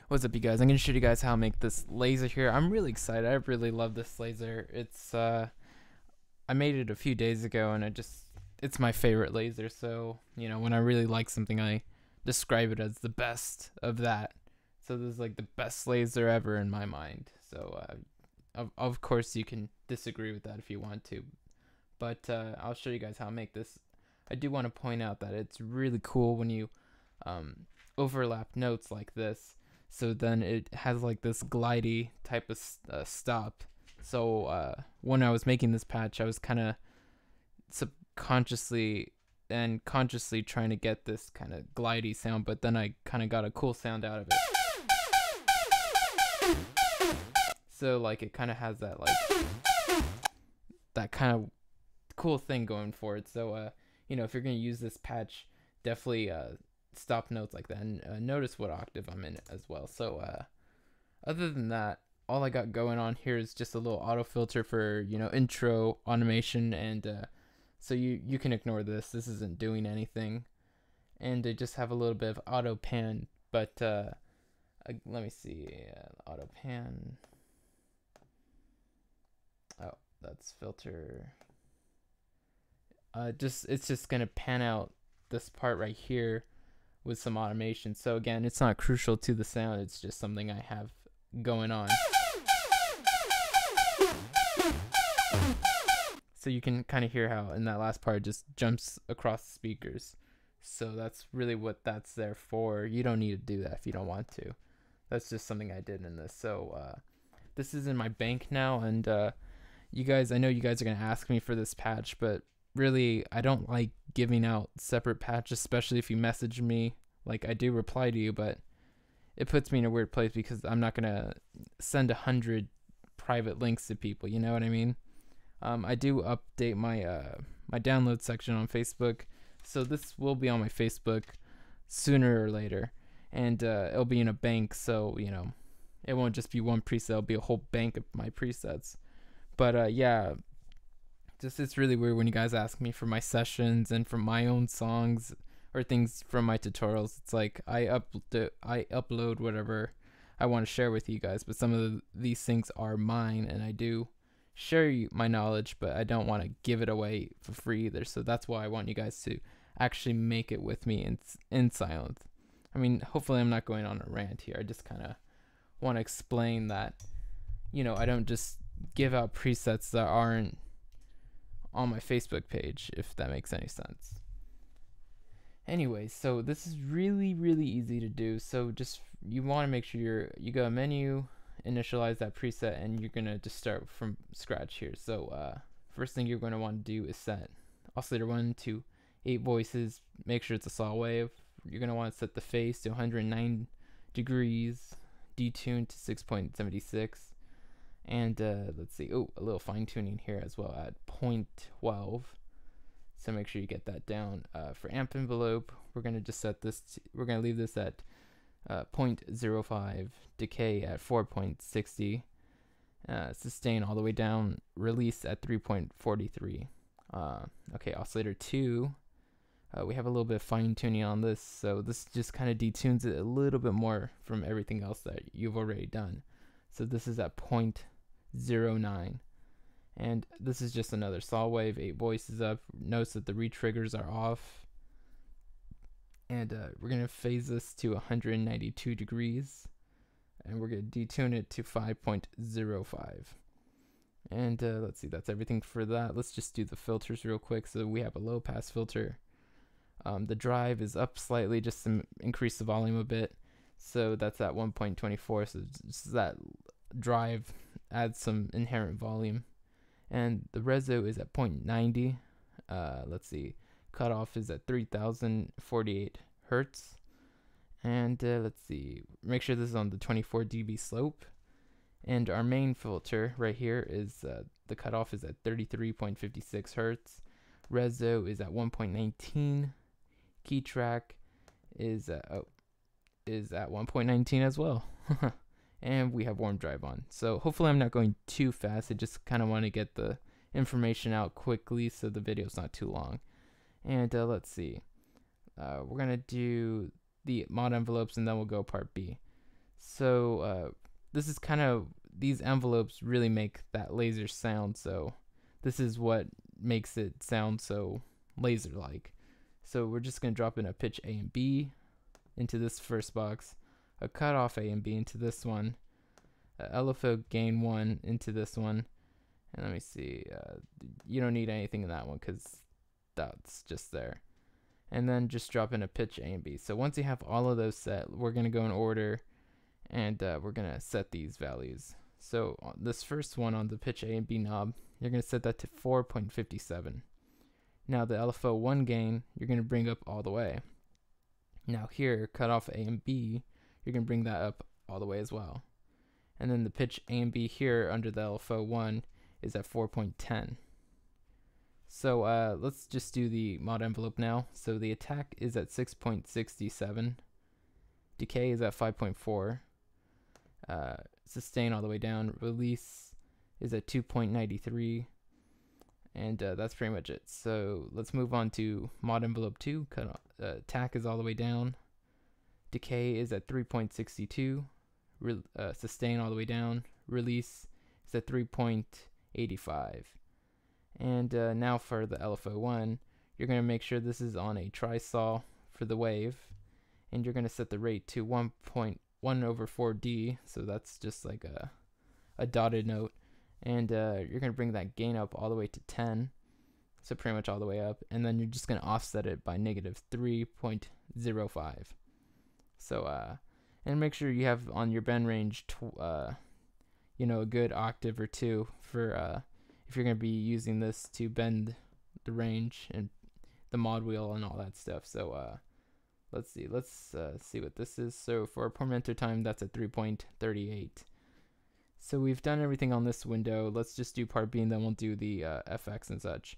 What's up, you guys? I'm gonna show you guys how to make this laser here. I'm really excited. I really love this laser. I made it a few days ago, and it's my favorite laser. So when I really like something, I describe it as the best of that. So this is like the best laser ever in my mind. So of course you can disagree with that if you want to, but I'll show you guys how to make this. I do want to point out that it's really cool when you overlap notes like this. So then it has like this glidey type of stop. So when I was making this patch, I was kind of subconsciously and consciously trying to get this kind of glidey sound, but then I kind of got a cool sound out of it. So like it kind of has that that kind of cool thing going for it. So if you're gonna use this patch, definitely stop notes like that, and notice what octave I'm in as well. So other than that, all I got going on here is just a little auto filter for intro automation, and so you can ignore this. This isn't doing anything, and I just have a little bit of auto pan, but let me see. Auto pan. Oh, that's filter. It's just gonna pan out this part right here with some automation. So again, it's not crucial to the sound, it's just something I have going on. So you can kind of hear how in that last part it just jumps across the speakers. So that's really what that's there for. You don't need to do that if you don't want to. That's just something I did in this. So this is in my bank now, and you guys, I know you guys are gonna ask me for this patch, but really I don't like giving out separate patches, especially if you message me. Like, I do reply to you, but it puts me in a weird place because I'm not gonna send 100 private links to people, you know what I mean? I do update my my download section on Facebook, so this will be on my Facebook sooner or later, and it'll be in a bank, so it won't just be one preset, it'll be a whole bank of my presets. But yeah, it's really weird when you guys ask me for my sessions and for my own songs or things from my tutorials. It's like I upload whatever I want to share with you guys, but some of these things are mine, and I do share my knowledge, but I don't want to give it away for free either. So that's why I want you guys to actually make it with me in Sylenth. I mean, hopefully I'm not going on a rant here. I just kind of want to explain that I don't just give out presets that aren't on my Facebook page, if that makes any sense. Anyway, so this is really easy to do. So just you want to make sure you go to menu, initialize that preset, and you're gonna just start from scratch here. So first thing you're going to want to do is set oscillator 1 to 8 voices. Make sure it's a saw wave. You're going to want to set the phase to 109 degrees, detune to 6.76, and let's see, a little fine tuning here as well at 0.12. So make sure you get that down. For amp envelope, we're going to just set this, we're going to leave this at 0.05, decay at 4.60, sustain all the way down, release at 3.43. Okay, oscillator 2, we have a little bit of fine tuning on this, so this just kind of detunes it a little bit more from everything else that you've already done. So this is at 0.09. And this is just another saw wave, 8 voices up. Notice that the retriggers are off. And we're going to phase this to 192 degrees. And we're going to detune it to 5.05. And let's see, that's everything for that. Let's just do the filters real quick. So we have a low pass filter. The drive is up slightly just to increase the volume a bit. So that's at 1.24. So just that drive adds some inherent volume. And the reso is at 0.90. Let's see, cutoff is at 3048 hertz. And let's see, make sure this is on the 24 dB slope. And our main filter right here is the cutoff is at 33.56 hertz. Reso is at 1.19. Key track is at 1.19 as well. And we have warm drive on. So hopefully I'm not going too fast. I just kind of want to get the information out quickly so the video's not too long. And let's see. We're going to do the mod envelopes, and then we'll go part B. So this is kind of, these envelopes really make that laser sound. So this is what makes it sound so laser-like. So we're just going to drop in a pitch A and B into this first box, a cutoff A and B into this one, a LFO gain 1 into this one, and let me see, you don't need anything in that one because that's just there. And then just drop in a pitch A and B. So once you have all of those set, we're going to go in order, and we're going to set these values. So this first one on the pitch A and B knob, you're going to set that to 4.57. Now the LFO 1 gain, you're going to bring up all the way. Now here, cut off A and B, you're going to bring that up all the way as well. And then the pitch A and B here under the LFO 1 is at 4.10. So let's just do the mod envelope now. So the attack is at 6.67. Decay is at 5.4. Sustain all the way down. Release is at 2.93. And that's pretty much it. So let's move on to mod envelope 2. Attack is all the way down. Decay is at 3.62. Sustain all the way down. Release is at 3.85. And now for the LFO 1, you're going to make sure this is on a tri-sol for the wave. And you're going to set the rate to 1.1/4D. So that's just like a dotted note. And you're going to bring that gain up all the way to 10. So pretty much all the way up. And then you're just going to offset it by negative 3.05. So, and make sure you have on your bend range, a good octave or two for if you're going to be using this to bend the range and the mod wheel and all that stuff. So let's see what this is. So for Pormento time, that's at 3.38. So we've done everything on this window. Let's just do part B and then we'll do the FX and such.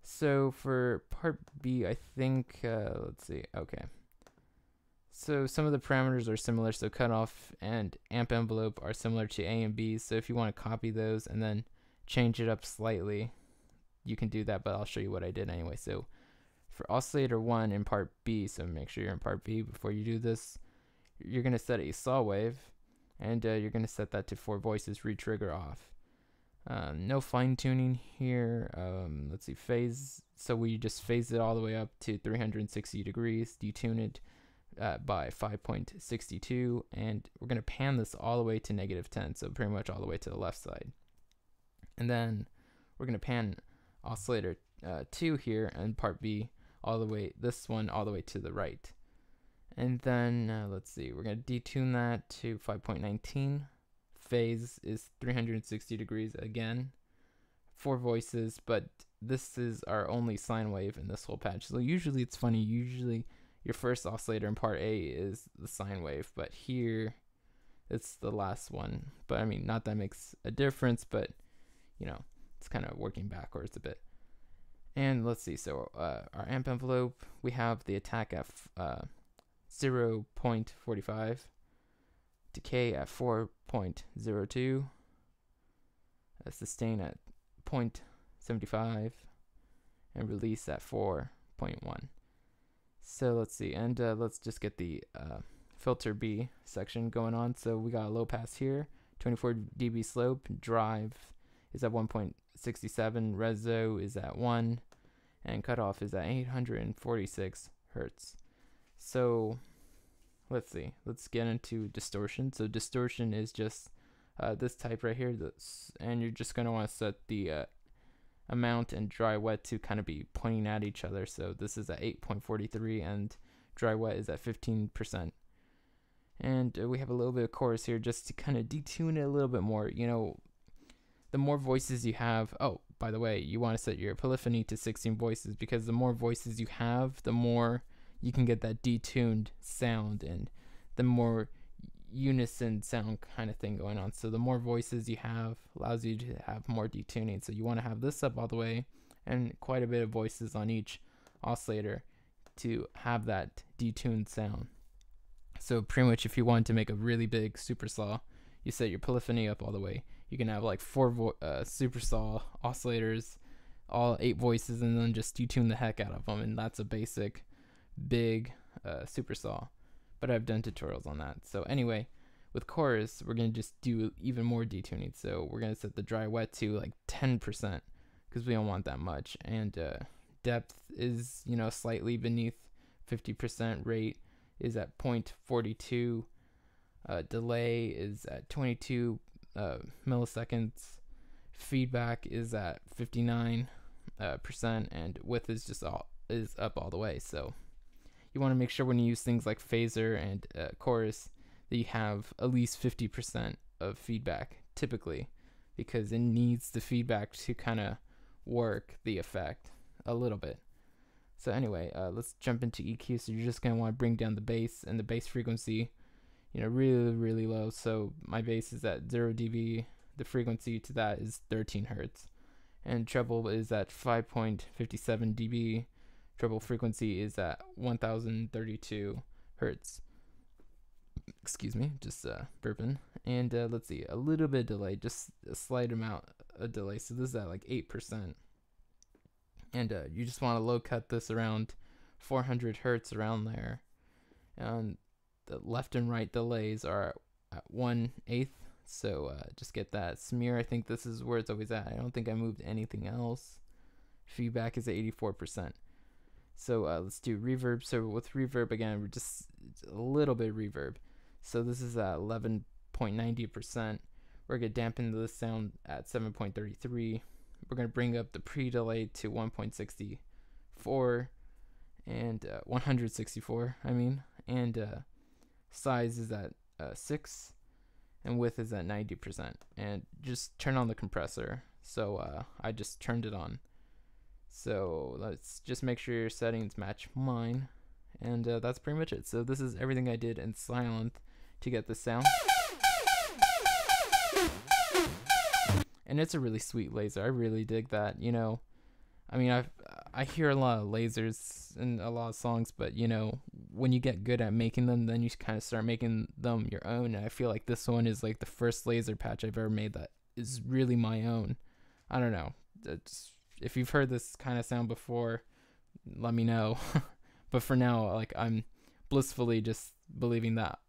So for part B, I think, let's see, okay. So some of the parameters are similar, so cutoff and amp envelope are similar to A and B. So if you want to copy those and then change it up slightly, you can do that, but I'll show you what I did anyway. So for oscillator 1 in part B, so make sure you're in part B before you do this, you're going to set a saw wave, and you're going to set that to 4 voices, re-trigger off. No fine tuning here. Let's see, phase. So we just phase it all the way up to 360 degrees, detune it by 5.62, and we're going to pan this all the way to -10, so pretty much all the way to the left side. And then we're going to pan oscillator 2 here and part B all the way, this one all the way to the right. And then let's see, we're going to detune that to 5.19. Phase is 360 degrees again, 4 voices, but this is our only sine wave in this whole patch. So usually it's funny, usually your first oscillator in part A is the sine wave, but here it's the last one. But I mean, not that makes a difference, but it's kind of working backwards a bit. And let's see, so our amp envelope, we have the attack at 0.45, decay at 4.02, sustain at 0.75, and release at 4.1. So let's see, and let's just get the filter B section going on. So we got a low pass here, 24 dB slope, drive is at 1.67, reso is at 1, and cutoff is at 846 hertz. So let's see, let's get into distortion. So distortion is just this type right here, and you're just going to want to set the amount and dry wet to kind of be pointing at each other. So this is at 8.43 and dry wet is at 15%. And we have a little bit of chorus here just to kind of detune it a little bit more. The more voices you have, oh, by the way, you want to set your polyphony to 16 voices, because the more voices you have, the more you can get that detuned sound and the more unison sound kind of thing going on. So the more voices you have allows you to have more detuning. So you want to have this up all the way and quite a bit of voices on each oscillator to have that detuned sound. So pretty much if you want to make a really big super saw, you set your polyphony up all the way. You can have like 4 super saw oscillators, all 8 voices, and then just detune the heck out of them, and that's a basic big super saw. but I've done tutorials on that. So anyway, with chorus, we're going to just do even more detuning. So we're going to set the dry wet to like 10% because we don't want that much. And depth is, you know, slightly beneath 50%. Rate is at 0.42. Delay is at 22 milliseconds. Feedback is at 59%, and width is just up all the way. So you want to make sure when you use things like phaser and chorus that you have at least 50% of feedback typically, because it needs the feedback to kind of work the effect a little bit. So anyway, let's jump into EQ. So you're just going to want to bring down the bass and the bass frequency, you know, really low. So my bass is at 0 dB. The frequency to that is 13 hertz. And treble is at 5.57 dB. Treble frequency is at 1032 hertz. Excuse me, just burping. And let's see, a little bit of delay, just a slight amount of delay. So this is at like 8%. And you just want to low cut this around 400 hertz, around there. And the left and right delays are at 1/8. So just get that. Smear, I think this is where it's always at. I don't think I moved anything else. Feedback is at 84%. So let's do reverb. So with reverb, again, we're just a little bit of reverb. So this is at 11.90%. We're going to dampen the sound at 7.33. We're going to bring up the pre-delay to 1.64 and 164, I mean. And size is at 6. And width is at 90%. And just turn on the compressor. So I just turned it on. So let's just make sure your settings match mine. And that's pretty much it. So this is everything I did in Sylenth to get the sound. And it's a really sweet laser. I really dig that, you know. I mean, I hear a lot of lasers in a lot of songs, but you know, when you get good at making them, then you kind of start making them your own. And I feel like this one is like the first laser patch I've ever made that is really my own. I don't know. If you've heard this kind of sound before, let me know. But for now, like, I'm blissfully just believing that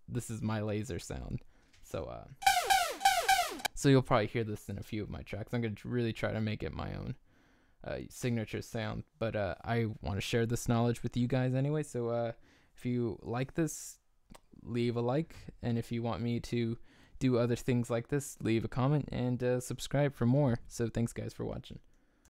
this is my laser sound. So so you'll probably hear this in a few of my tracks. I'm going to really try to make it my own signature sound, but I want to share this knowledge with you guys anyway. So if you like this, leave a like, and if you want me to do other things like this, leave a comment and subscribe for more. So thanks guys for watching.